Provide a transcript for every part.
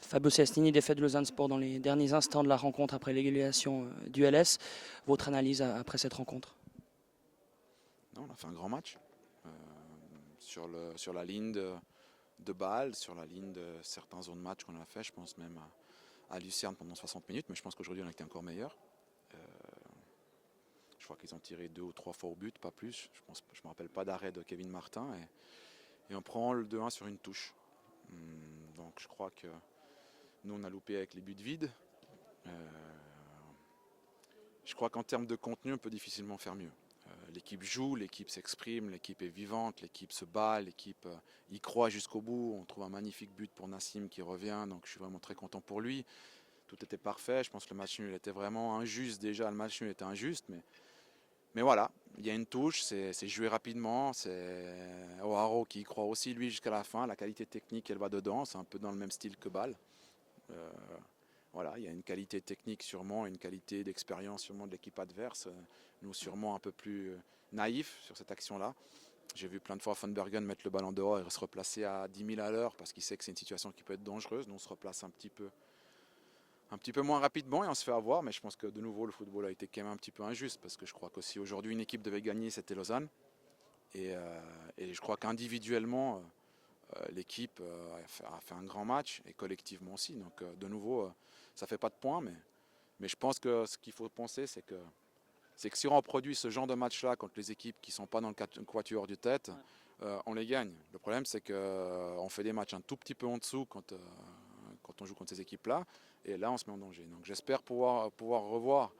Fabio Cestini, défaite de Lausanne Sport dans les derniers instants de la rencontre après l'égalisation du LS. Votre analyse après cette rencontre? Non, on a fait un grand match euh, sur la ligne de Bâle, sur la ligne de certains zones de match qu'on a fait. Je pense même à Lucerne pendant 60 minutes, mais je pense qu'aujourd'hui on a été encore meilleur. Euh, je crois qu'ils ont tiré 2 ou 3 fois au but, pas plus. Je me rappelle pas d'arrêt de Kevin Martin et on prend le 2-1 sur une touche. Donc je crois que nous on a loupé avec les buts vides. Euh, je crois qu'en termes de contenu, on peut difficilement faire mieux. L'équipe joue, l'équipe s'exprime, l'équipe est vivante, l'équipe se bat, l'équipe y croit jusqu'au bout. On trouve un magnifique but pour Nassim qui revient, donc je suis vraiment très content pour lui. Tout était parfait, je pense que le match nul était vraiment injuste déjà, le match nul était injuste, mais voilà, il y a une touche, c'est joué rapidement, c'est O'Haro qui y croit aussi lui jusqu'à la fin, la qualité technique elle va dedans, c'est un peu dans le même style que Bâle. Euh, voilà, il y a une qualité technique sûrement, une qualité d'expérience sûrement de l'équipe adverse. Nous sûrement un peu plus naïfs sur cette action-là. J'ai vu plein de fois Van Bergen mettre le ballon dehors et se replacer à 10 000 à l'heure parce qu'il sait que c'est une situation qui peut être dangereuse. Nous on se replace un petit peu moins rapidement et on se fait avoir. Mais je pense que de nouveau le football a été quand même un petit peu injuste parce que je crois que si aujourd'hui une équipe devait gagner, c'était Lausanne. Et je crois qu'individuellement, l'équipe a fait un grand match et collectivement aussi. Donc de nouveau, ça ne fait pas de points, mais je pense que ce qu'il faut penser, c'est que si on produit ce genre de match-là contre les équipes qui ne sont pas dans le quatuor du tête, on les gagne. Le problème, c'est qu'on fait des matchs un tout petit peu en dessous quand on joue contre ces équipes-là, et là, on se met en danger. Donc j'espère pouvoir revoir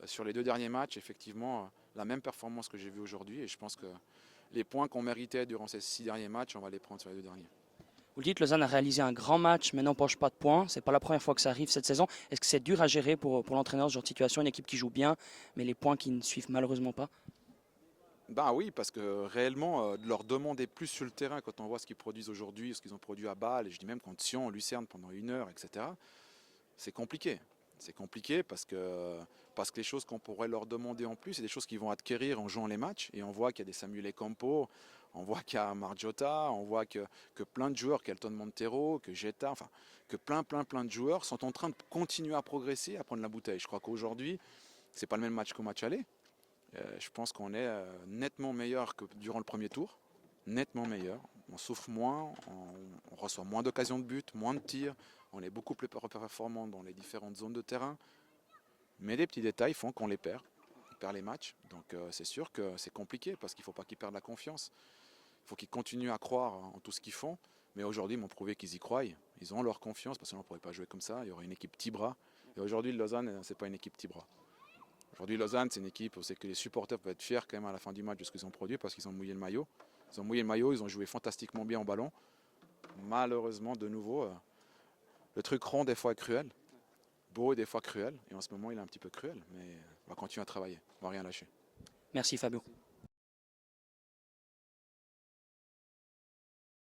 sur les 2 derniers matchs, effectivement, la même performance que j'ai vue aujourd'hui, et je pense que les points qu'on méritait durant ces 6 derniers matchs, on va les prendre sur les 2 derniers. Vous le dites, Lausanne a réalisé un grand match, mais n'empoche pas de points. C'est pas la première fois que ça arrive cette saison. Est-ce que c'est dur à gérer pour l'entraîneur ce genre de situation, une équipe qui joue bien, mais les points qui ne suivent malheureusement pas? Ben oui, parce que réellement, de leur demander plus sur le terrain quand on voit ce qu'ils produisent aujourd'hui, ce qu'ils ont produit à Bâle, et je dis même contre Sion, Lucerne pendant 1 heure, etc., c'est compliqué. C'est compliqué parce que les choses qu'on pourrait leur demander en plus, c'est des choses qu'ils vont acquérir en jouant les matchs. Et on voit qu'il y a des Samuel Campo, on voit qu'il y a Marjota, on voit que plein de joueurs, Kelton Montero, que Jetta, enfin, que plein de joueurs sont en train de continuer à progresser, à prendre la bouteille. Je crois qu'aujourd'hui, c'est pas le même match qu'au match aller. Je pense qu'on est nettement meilleur que durant le premier tour, nettement meilleur. On souffre moins, on reçoit moins d'occasions de but, moins de tirs, on est beaucoup plus performant dans les différentes zones de terrain. Mais les petits détails font qu'on les perd. On perd les matchs. Donc c'est sûr que c'est compliqué parce qu'il ne faut pas qu'ils perdent la confiance. Il faut qu'ils continuent à croire en tout ce qu'ils font. Mais aujourd'hui, ils m'ont prouvé qu'ils y croient. Ils ont leur confiance parce qu'on ne pourrait pas jouer comme ça. Il y aurait une équipe petit bras. Et aujourd'hui, Lausanne, ce n'est pas une équipe petit bras. Aujourd'hui, Lausanne, c'est une équipe où c'est que les supporters peuvent être fiers quand même à la fin du match de ce qu'ils ont produit parce qu'ils ont mouillé le maillot. Ils ont mouillé le maillot, ils ont joué fantastiquement bien au ballon. Malheureusement, de nouveau, le truc rond des fois est cruel, beau et des fois cruel. Et en ce moment, il est un petit peu cruel, mais on va continuer à travailler, on va rien lâcher. Merci Fabio.